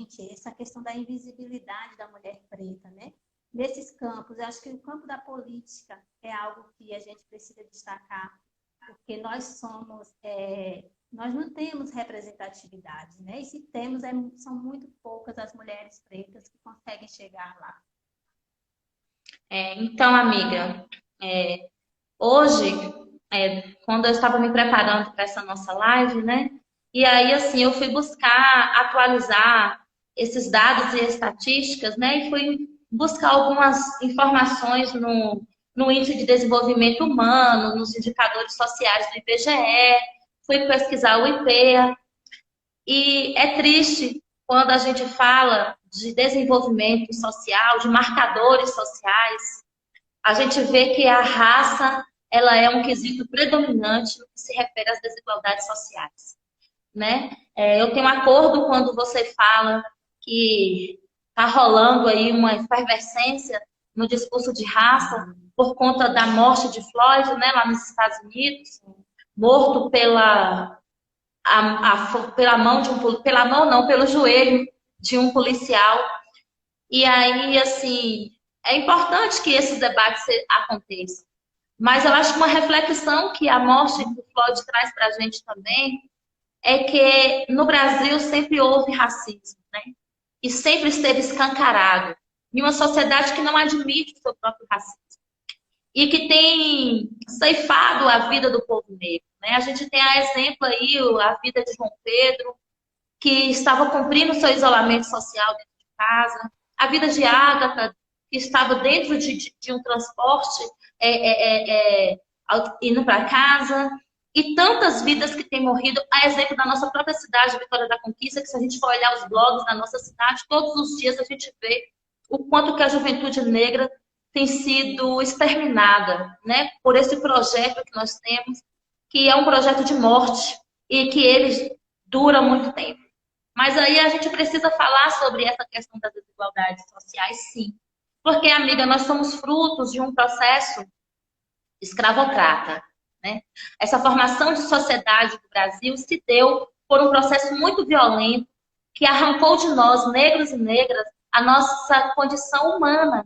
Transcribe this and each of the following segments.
gente, essa questão da invisibilidade da mulher preta, né? Nesses campos, eu acho que o campo da política é algo que a gente precisa destacar, porque nós não temos representatividade, né? E se temos, são muito poucas as mulheres pretas que conseguem chegar lá. Então, amiga, é, hoje, quando eu estava me preparando para essa nossa live, né? E aí, assim, eu fui buscar atualizar esses dados e estatísticas, né? E fui buscar algumas informações no Índice de Desenvolvimento Humano, nos indicadores sociais do IBGE, fui pesquisar o IPEA, e é triste quando a gente fala de desenvolvimento social, de marcadores sociais, a gente vê que a raça ela é um quesito predominante no que se refere às desigualdades sociais, né? Eu tenho um acordo quando você fala que está rolando aí uma efervescência no discurso de raça por conta da morte de Floyd, né, lá nos Estados Unidos, morto pela mão pela mão não, pelo joelho de um policial. E aí, assim, é importante que esses debates aconteçam. Mas eu acho que uma reflexão que a morte do Floyd traz para a gente também é que no Brasil sempre houve racismo, né? E sempre esteve escancarado. Em uma sociedade que não admite o seu próprio racismo. E que tem ceifado a vida do povo negro, né? A gente tem a exemplo aí a vida de João Pedro, que estava cumprindo seu isolamento social dentro de casa, a vida de Ágata, que estava dentro de um transporte indo para casa, e tantas vidas que têm morrido, a exemplo da nossa própria cidade, Vitória da Conquista, que se a gente for olhar os blogs da nossa cidade, todos os dias a gente vê o quanto que a juventude negra tem sido exterminada, né, por esse projeto que nós temos, que é um projeto de morte e que ele dura muito tempo. Mas aí a gente precisa falar sobre essa questão das desigualdades sociais, sim. Porque, amiga, nós somos frutos de um processo escravocrata, né? Essa formação de sociedade do Brasil se deu por um processo muito violento que arrancou de nós, negros e negras, a nossa condição humana,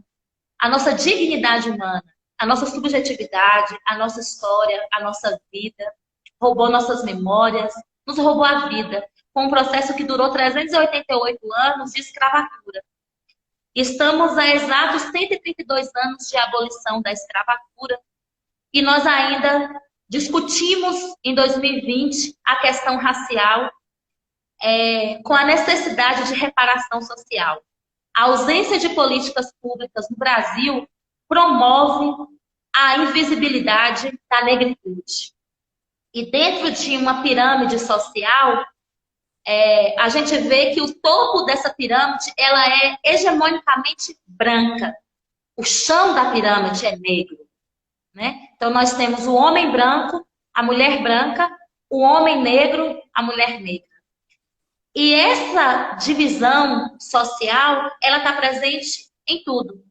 a nossa dignidade humana, a nossa subjetividade, a nossa história, a nossa vida, roubou nossas memórias, nos roubou a vida, com um processo que durou 388 anos de escravatura. Estamos a exatos 132 anos de abolição da escravatura e nós ainda discutimos em 2020 a questão racial com a necessidade de reparação social. A ausência de políticas públicas no Brasil promove a invisibilidade da negritude. E dentro de uma pirâmide social, a gente vê que o topo dessa pirâmide ela é hegemonicamente branca. O chão da pirâmide é negro, né? Então, nós temos o homem branco, a mulher branca, o homem negro, a mulher negra. E essa divisão social, ela está presente em tudo,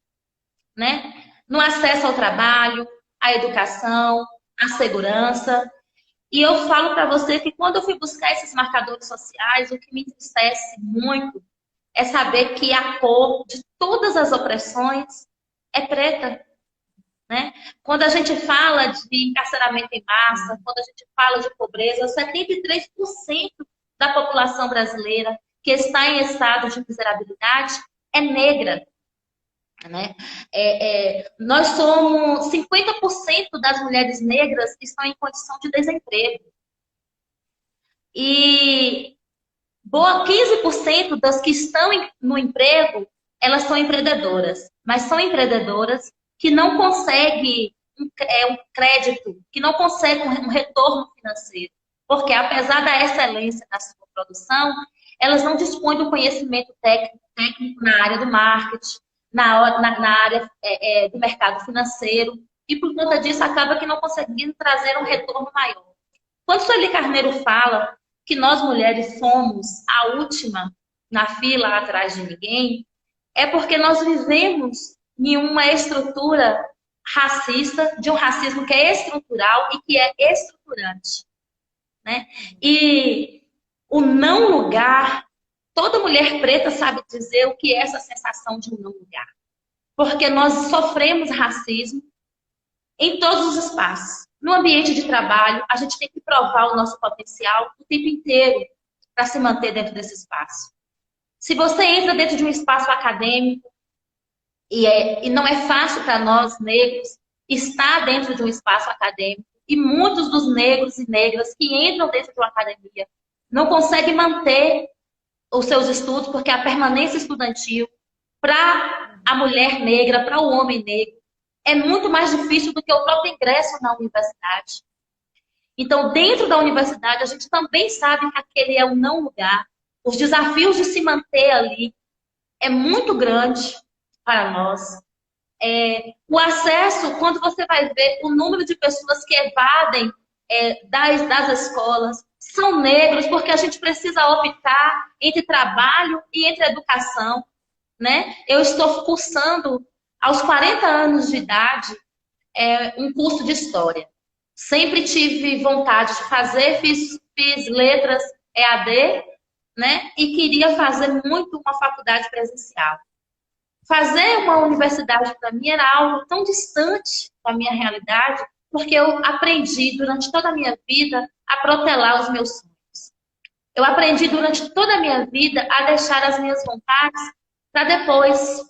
né? No acesso ao trabalho, à educação, à segurança. E eu falo para você que quando eu fui buscar esses marcadores sociais, o que me entristece muito é saber que a cor de todas as opressões é preta, né? Quando a gente fala de encarceramento em massa, quando a gente fala de pobreza, 73% da população brasileira que está em estado de miserabilidade é negra. Né? Nós somos 50% das mulheres negras que estão em condição de desemprego. E 15% das que estão no emprego, elas são empreendedoras. Mas são empreendedoras que não conseguem um crédito, que não conseguem um retorno financeiro. Porque apesar da excelência da sua produção, elas não dispõem do conhecimento técnico na área do marketing, na área do mercado financeiro, e por conta disso acaba que não conseguindo trazer um retorno maior. Quando Sueli Carneiro fala que nós mulheres somos a última na fila atrás de ninguém, é porque nós vivemos em uma estrutura racista, de um racismo que é estrutural e que é estruturante, né? E o não lugar toda mulher preta sabe dizer o que é essa sensação de um não lugar. Porque nós sofremos racismo em todos os espaços. No ambiente de trabalho, a gente tem que provar o nosso potencial o tempo inteiro para se manter dentro desse espaço. Se você entra dentro de um espaço acadêmico, e não é fácil para nós, negros, estar dentro de um espaço acadêmico, e muitos dos negros e negras que entram dentro de uma academia não conseguem manter os seus estudos, porque a permanência estudantil para a mulher negra, para o homem negro, é muito mais difícil do que o próprio ingresso na universidade. Então, dentro da universidade, a gente também sabe que aquele é um não lugar. Os desafios de se manter ali é muito grande para nós. O acesso, quando você vai ver o número de pessoas que evadem das escolas, são negros, porque a gente precisa optar entre trabalho e entre educação, né? Eu estou cursando, aos 40 anos de idade, um curso de História. Sempre tive vontade de fazer, fiz letras EAD, né? E queria fazer muito uma faculdade presencial. Fazer uma universidade para mim era algo tão distante da minha realidade, porque eu aprendi durante toda a minha vida a protelar os meus sonhos. Eu aprendi durante toda a minha vida a deixar as minhas vontades para depois.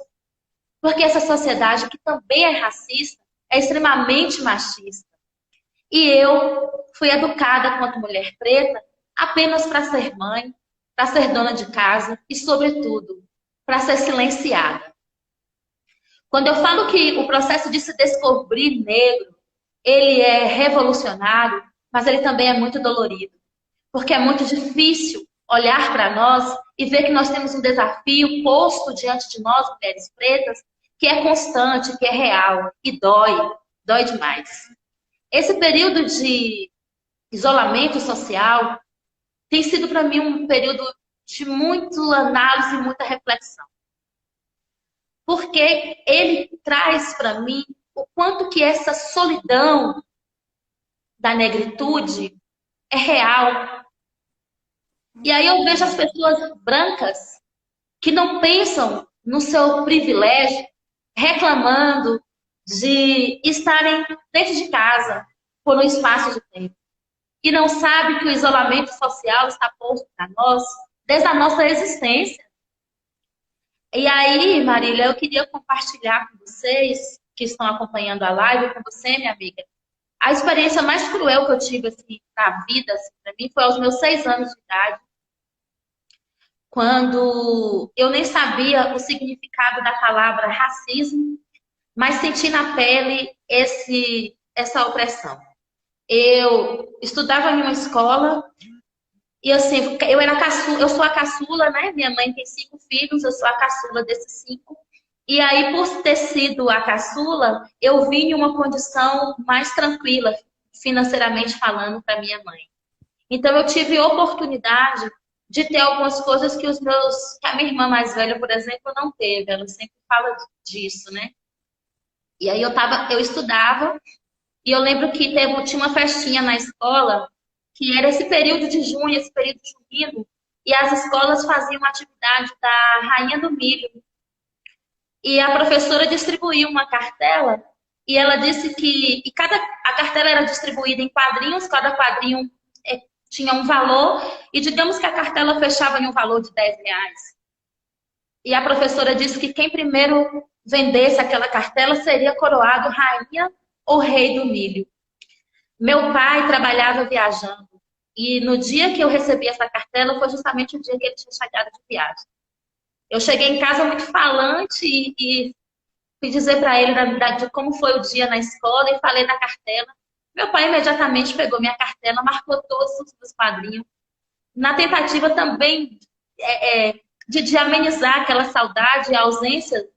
Porque essa sociedade, que também é racista, é extremamente machista. E eu fui educada quanto mulher preta apenas para ser mãe, para ser dona de casa e, sobretudo, para ser silenciada. Quando eu falo que o processo de se descobrir negro, ele é revolucionário, mas ele também é muito dolorido. Porque é muito difícil olhar para nós e ver que nós temos um desafio posto diante de nós, mulheres pretas, que é constante, que é real e dói demais. Esse período de isolamento social tem sido para mim um período de muita análise e muita reflexão. Porque ele traz para mim o quanto que essa solidão da negritude é real. E aí eu vejo as pessoas brancas que não pensam no seu privilégio, reclamando de estarem dentro de casa por um espaço de tempo. E não sabe que o isolamento social está posto para nós desde a nossa existência. E aí, Marília, eu queria compartilhar com vocês que estão acompanhando a live, com você, minha amiga, a experiência mais cruel que eu tive assim, na vida, assim, para mim, foi aos meus 6 anos de idade, quando eu nem sabia o significado da palavra racismo, mas senti na pele essa opressão. Eu estudava em uma escola e assim, eu sou a caçula, né? Minha mãe tem 5 filhos, eu sou a caçula desses 5. E aí, por ter sido a caçula, eu vim em uma condição mais tranquila, financeiramente falando, para minha mãe. Então, eu tive oportunidade de ter algumas coisas que a minha irmã mais velha, por exemplo, não teve. Ela sempre fala disso, né? E aí eu estudava, e eu lembro que tinha uma festinha na escola, que era esse período de junho, esse período junino, e as escolas faziam uma atividade da Rainha do Milho. E a professora distribuiu uma cartela, e ela disse que a cartela era distribuída em quadrinhos, cada quadrinho tinha um valor, e digamos que a cartela fechava em um valor de R$10. E a professora disse que quem primeiro vendesse aquela cartela seria coroado rainha ou rei do milho. Meu pai trabalhava viajando, e no dia que eu recebi essa cartela foi justamente o dia que ele tinha chegado de viagem. Eu cheguei em casa muito falante e fui dizer para ele de como foi o dia na escola e falei na cartela. Meu pai imediatamente pegou minha cartela, marcou todos os meus quadrinhos, na tentativa também de amenizar aquela saudade e a ausência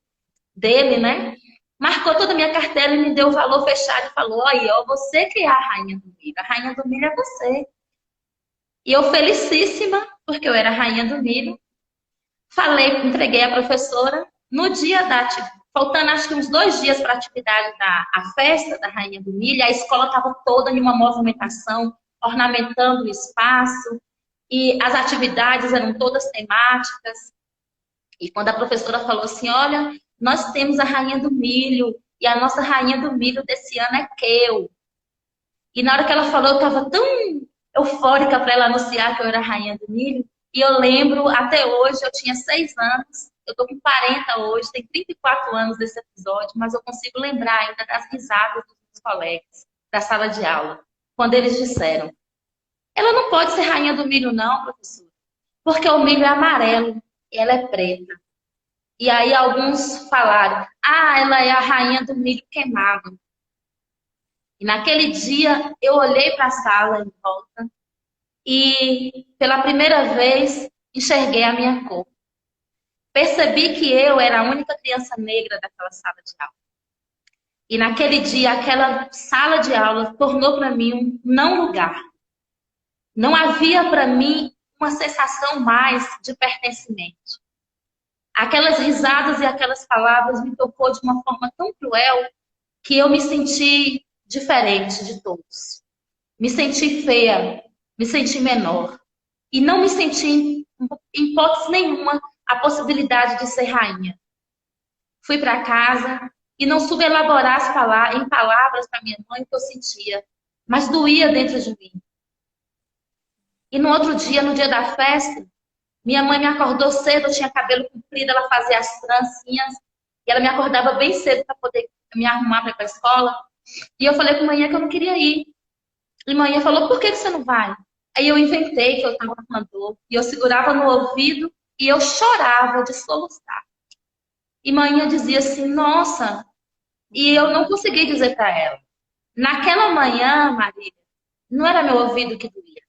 dele, né? Marcou toda a minha cartela e me deu o valor fechado e falou: ó, você que é a rainha do milho. A rainha do milho é você. E eu felicíssima, porque eu era a rainha do milho, entreguei à professora. No dia faltando acho que uns 2 dias para a atividade a festa da Rainha do Milho, a escola estava toda em uma movimentação, ornamentando o espaço. e as atividades eram todas temáticas. E quando a professora falou assim, olha, nós temos a rainha do milho, e a nossa rainha do milho desse ano é Keu. E na hora que ela falou, eu estava tão eufórica para ela anunciar que eu era a rainha do milho. E eu lembro, até hoje, eu tinha 6 anos, eu estou com 40 hoje, tem 34 anos desse episódio, mas eu consigo lembrar ainda das risadas dos meus colegas da sala de aula, quando eles disseram, ela não pode ser rainha do milho não, professora, porque o milho é amarelo e ela é preta. E aí alguns falaram, ela é a rainha do milho queimado. E naquele dia eu olhei para a sala em volta e pela primeira vez enxerguei a minha cor. Percebi que eu era a única criança negra daquela sala de aula. E naquele dia aquela sala de aula tornou para mim um não lugar. Não havia para mim uma sensação mais de pertencimento. Aquelas risadas e aquelas palavras me tocou de uma forma tão cruel que eu me senti diferente de todos. Me senti feia, me senti menor. E não me senti, em hipótese nenhuma, a possibilidade de ser rainha. Fui para casa e não soube elaborar em palavras para minha mãe o que eu sentia, mas doía dentro de mim. E no outro dia, no dia da festa, minha mãe me acordou cedo, eu tinha cabelo comprido, ela fazia as trancinhas, e ela me acordava bem cedo para poder me arrumar para ir para a escola. E eu falei com a manhã que eu não queria ir. E a manhã falou, por que você não vai? Aí eu inventei que eu estava com dor, e eu segurava no ouvido e eu chorava de soluçar. E manhã dizia assim, nossa, e eu não consegui dizer para ela. Naquela manhã, Maria, não era meu ouvido que doía,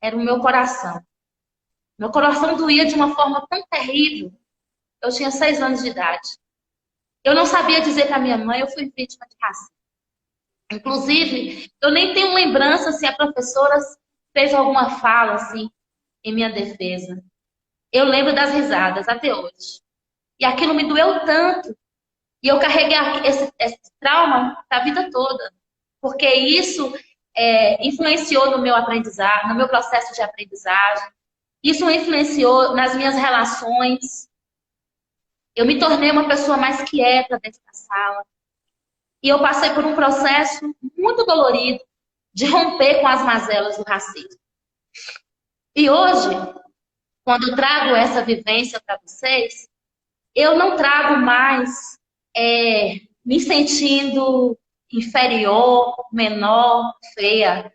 era o meu coração. Meu coração doía de uma forma tão terrível. Eu tinha 6 anos de idade. Eu não sabia dizer para minha mãe, eu fui vítima de racismo. Inclusive, eu nem tenho lembrança se a professora fez alguma fala assim em minha defesa. Eu lembro das risadas até hoje. E aquilo me doeu tanto. E eu carreguei esse trauma a vida toda. Porque isso influenciou no meu aprendizado, no meu processo de aprendizagem. Isso influenciou nas minhas relações. Eu me tornei uma pessoa mais quieta dentro da sala. E eu passei por um processo muito dolorido de romper com as mazelas do racismo. E hoje, quando eu trago essa vivência para vocês, eu não trago mais me sentindo inferior, menor, feia.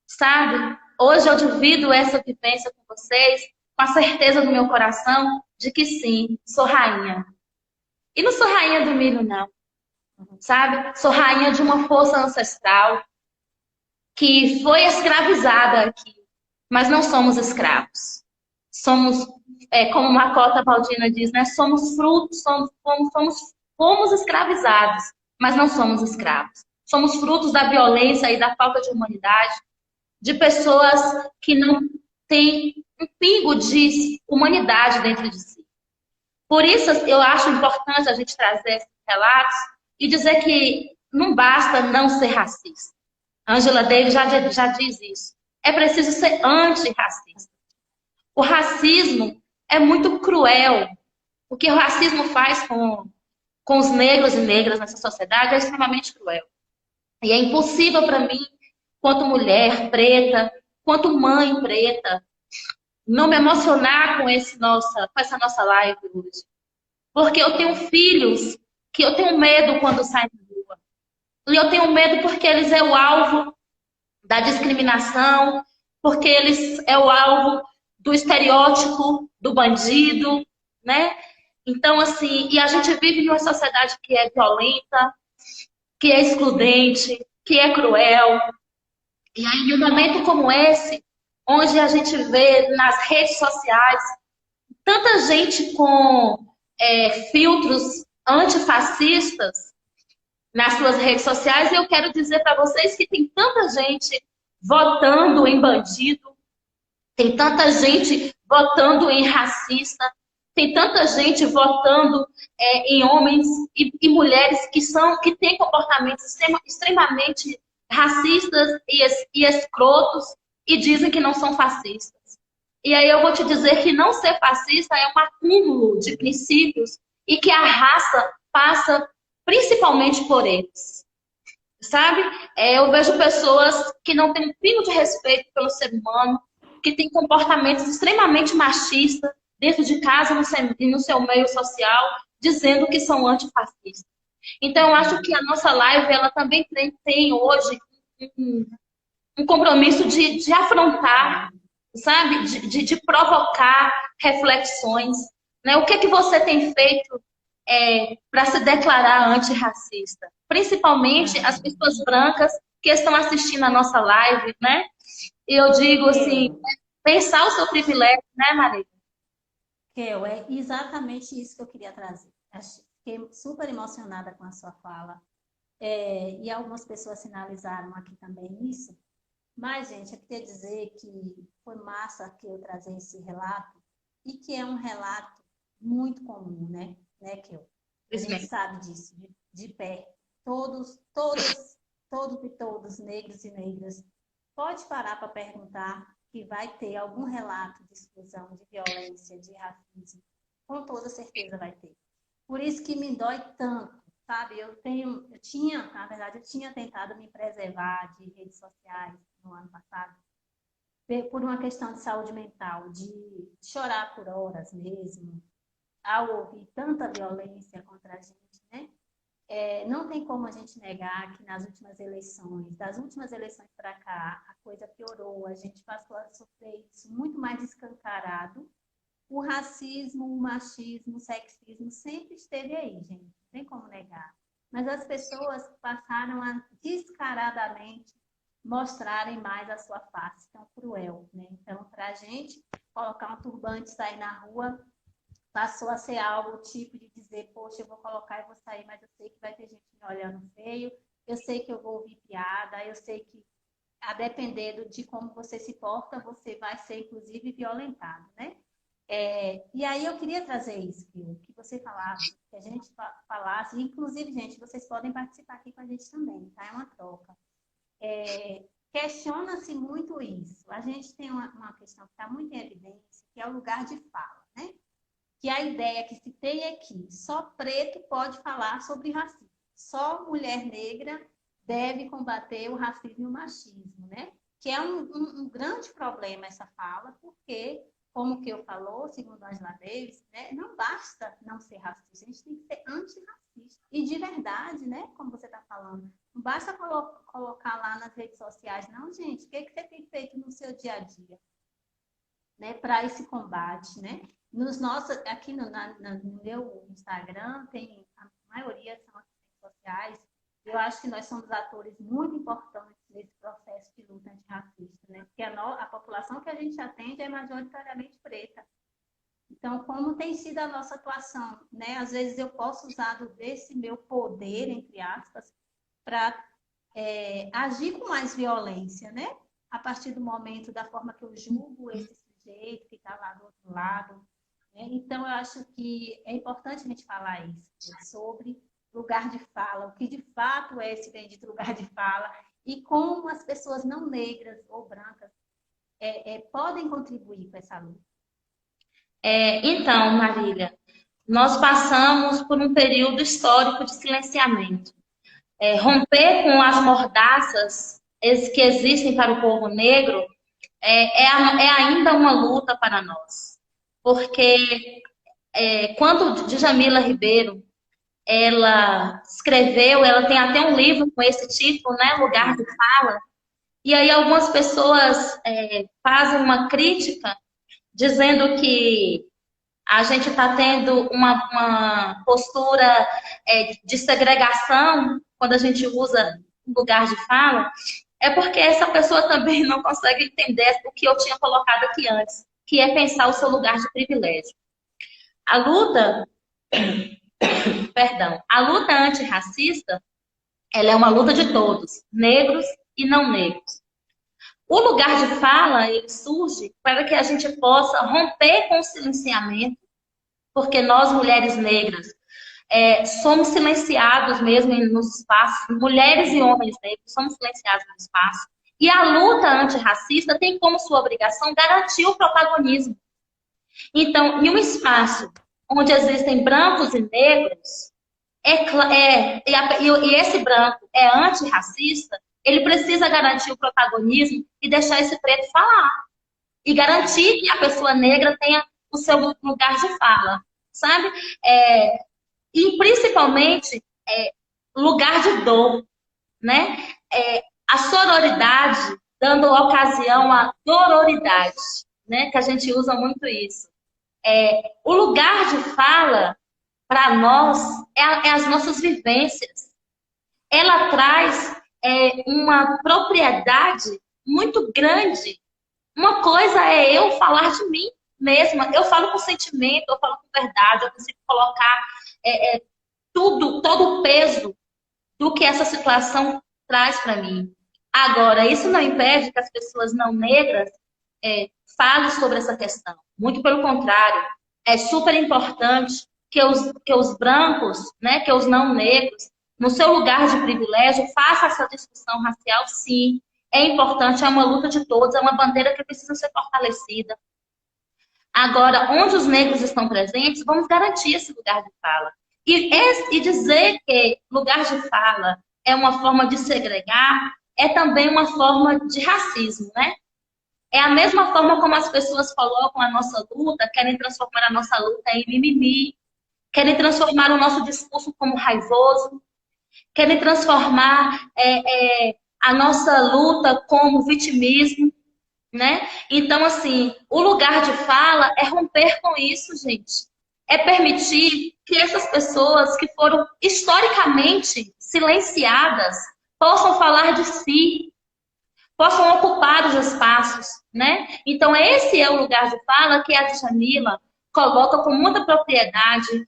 Sabe? Hoje eu divido essa vivência com vocês com a certeza no meu coração de que sim, sou rainha. E não sou rainha do milho, não. Sabe? Sou rainha de uma força ancestral que foi escravizada aqui. Mas não somos escravos. Somos, como Macota Baldina diz, né? Somos frutos, fomos escravizados, mas não somos escravos. Somos frutos da violência e da falta de humanidade, de pessoas que não têm um pingo de humanidade dentro de si. Por isso, eu acho importante a gente trazer esses relatos e dizer que não basta não ser racista. Angela Davis já diz isso. É preciso ser antirracista. O racismo é muito cruel. O que o racismo faz com os negros e negras nessa sociedade é extremamente cruel. E é impossível para mim, quanto mulher preta, quanto mãe preta, não me emocionar com essa nossa live hoje. Porque eu tenho filhos que eu tenho medo quando saem na rua. E eu tenho medo porque eles é o alvo da discriminação, porque eles é o alvo do estereótipo do bandido, né? Então, assim, e a gente vive em uma sociedade que é violenta, que é excludente, que é cruel. E aí, em um momento como esse, onde a gente vê nas redes sociais tanta gente com filtros antifascistas nas suas redes sociais, eu quero dizer para vocês que tem tanta gente votando em bandido, tem tanta gente votando em racista, tem tanta gente votando em homens e mulheres que têm comportamentos extremamente racistas e escrotos e dizem que não são fascistas. E aí eu vou te dizer que não ser fascista é um acúmulo de princípios e que a raça passa principalmente por eles. Sabe? Eu vejo pessoas que não têm um pingo de respeito pelo ser humano, que têm comportamentos extremamente machistas dentro de casa e no seu meio social, dizendo que são antifascistas. Então, eu acho que a nossa live ela também tem hoje um, um compromisso de afrontar, sabe? De provocar reflexões. Né? O que é que você tem feito para se declarar antirracista? Principalmente as pessoas brancas que estão assistindo a nossa live, né? E eu digo assim, pensar o seu privilégio, né, Maria? Kel, é exatamente isso que eu queria trazer. Fiquei super emocionada com a sua fala. E algumas pessoas sinalizaram aqui também isso. Mas, gente, eu queria dizer que foi massa que eu trazer esse relato e que é um relato muito comum, né, Kel? A gente sabe disso, de perto. Todos e todos, negros e negras, pode parar para perguntar que vai ter algum relato de exclusão, de violência, de racismo. Com toda certeza vai ter. Por isso que me dói tanto, sabe? Na verdade, eu tinha tentado me preservar de redes sociais no ano passado, por uma questão de saúde mental, de chorar por horas mesmo, ao ouvir tanta violência contra a gente, né? Não tem como a gente negar que das últimas eleições para cá, a coisa piorou, a gente passou a sofrer isso muito mais escancarado. O racismo, o machismo, o sexismo sempre esteve aí, gente, não tem como negar. Mas as pessoas passaram a descaradamente mostrarem mais a sua face tão cruel, né? Então, para a gente colocar um turbante e sair na rua, passou a ser algo tipo de dizer, poxa, eu vou colocar e vou sair, mas eu sei que vai ter gente me olhando feio, eu sei que eu vou ouvir piada, eu sei que, a depender de como você se porta, você vai ser, inclusive, violentado, né? E aí eu queria trazer isso, que você falasse, que a gente falasse, inclusive, gente, vocês podem participar aqui com a gente também, tá? É uma troca. Questiona-se muito isso. A gente tem uma questão que está muito em evidência, que é o lugar de fala, né? Que a ideia que se tem é que só preto pode falar sobre racismo. Só mulher negra deve combater o racismo e o machismo, né? Que é um grande problema essa fala, porque, como que eu falou, segundo Angela Davis, né, não basta não ser racista, a gente tem que ser antirracista. E de verdade, né, como você está falando, não basta colocar lá nas redes sociais, não, gente, o que você tem feito no seu dia a dia, né, para esse combate, né? Aqui no meu Instagram, a maioria são as redes sociais. Eu acho que nós somos atores muito importantes nesse processo de luta antirracista, né? Porque a população que a gente atende é majoritariamente preta. Então, como tem sido a nossa atuação, né? Às vezes eu posso usar desse meu poder, entre aspas, para agir com mais violência, né? A partir do momento, da forma que eu julgo esse sujeito que está lá do outro lado. Então, eu acho que é importante a gente falar isso, sobre lugar de fala, o que de fato é esse bendito lugar de fala e como as pessoas não negras ou brancas podem contribuir com essa luta. Então, Marília, nós passamos por um período histórico de silenciamento. Romper com as mordaças que existem para o povo negro é ainda uma luta para nós. Porque quando Djamila Ribeiro ela escreveu, ela tem até um livro com esse título, né, Lugar de Fala, e aí algumas pessoas fazem uma crítica dizendo que a gente está tendo uma postura de segregação quando a gente usa lugar de fala, é porque essa pessoa também não consegue entender o que eu tinha colocado aqui antes, que é pensar o seu lugar de privilégio. A luta antirracista, ela é uma luta de todos, negros e não negros. O lugar de fala, ele surge para que a gente possa romper com o silenciamento, porque nós, mulheres negras, somos silenciados mesmo nos espaços, mulheres e homens negros somos silenciados no espaço, E a luta antirracista tem como sua obrigação garantir o protagonismo. Então, em um espaço onde existem brancos e negros, e esse branco é antirracista, ele precisa garantir o protagonismo e deixar esse preto falar. E garantir que a pessoa negra tenha o seu lugar de fala, sabe? E principalmente lugar de dor, né? A sororidade dando ocasião à dororidade, né? Que a gente usa muito isso. O lugar de fala, para nós, é as nossas vivências. Ela traz uma propriedade muito grande. Uma coisa é eu falar de mim mesma. Eu falo com sentimento, eu falo com verdade, eu consigo colocar todo o peso do que essa situação traz para mim. Agora, isso não impede que as pessoas não negras falem sobre essa questão. Muito pelo contrário, é super importante que os brancos, né, que os não negros, no seu lugar de privilégio, façam essa discussão racial, sim. É importante, é uma luta de todos, é uma bandeira que precisa ser fortalecida. Agora, onde os negros estão presentes, vamos garantir esse lugar de fala. E dizer que lugar de fala é uma forma de segregar, é também uma forma de racismo, né? É a mesma forma como as pessoas colocam a nossa luta, querem transformar a nossa luta em mimimi, querem transformar o nosso discurso como raivoso, querem transformar a nossa luta como vitimismo, né? Então, assim, o lugar de fala é romper com isso, gente. É permitir que essas pessoas que foram historicamente silenciadas possam falar de si, possam ocupar os espaços, né? Então, esse é o lugar de fala que a Djamila coloca com muita propriedade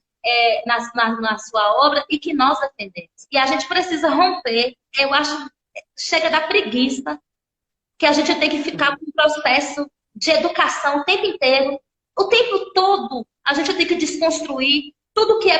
na sua obra e que nós defendemos. E a gente precisa romper. Eu acho, chega da preguiça, que a gente tem que ficar com um processo de educação o tempo inteiro. O tempo todo, a gente tem que desconstruir tudo que é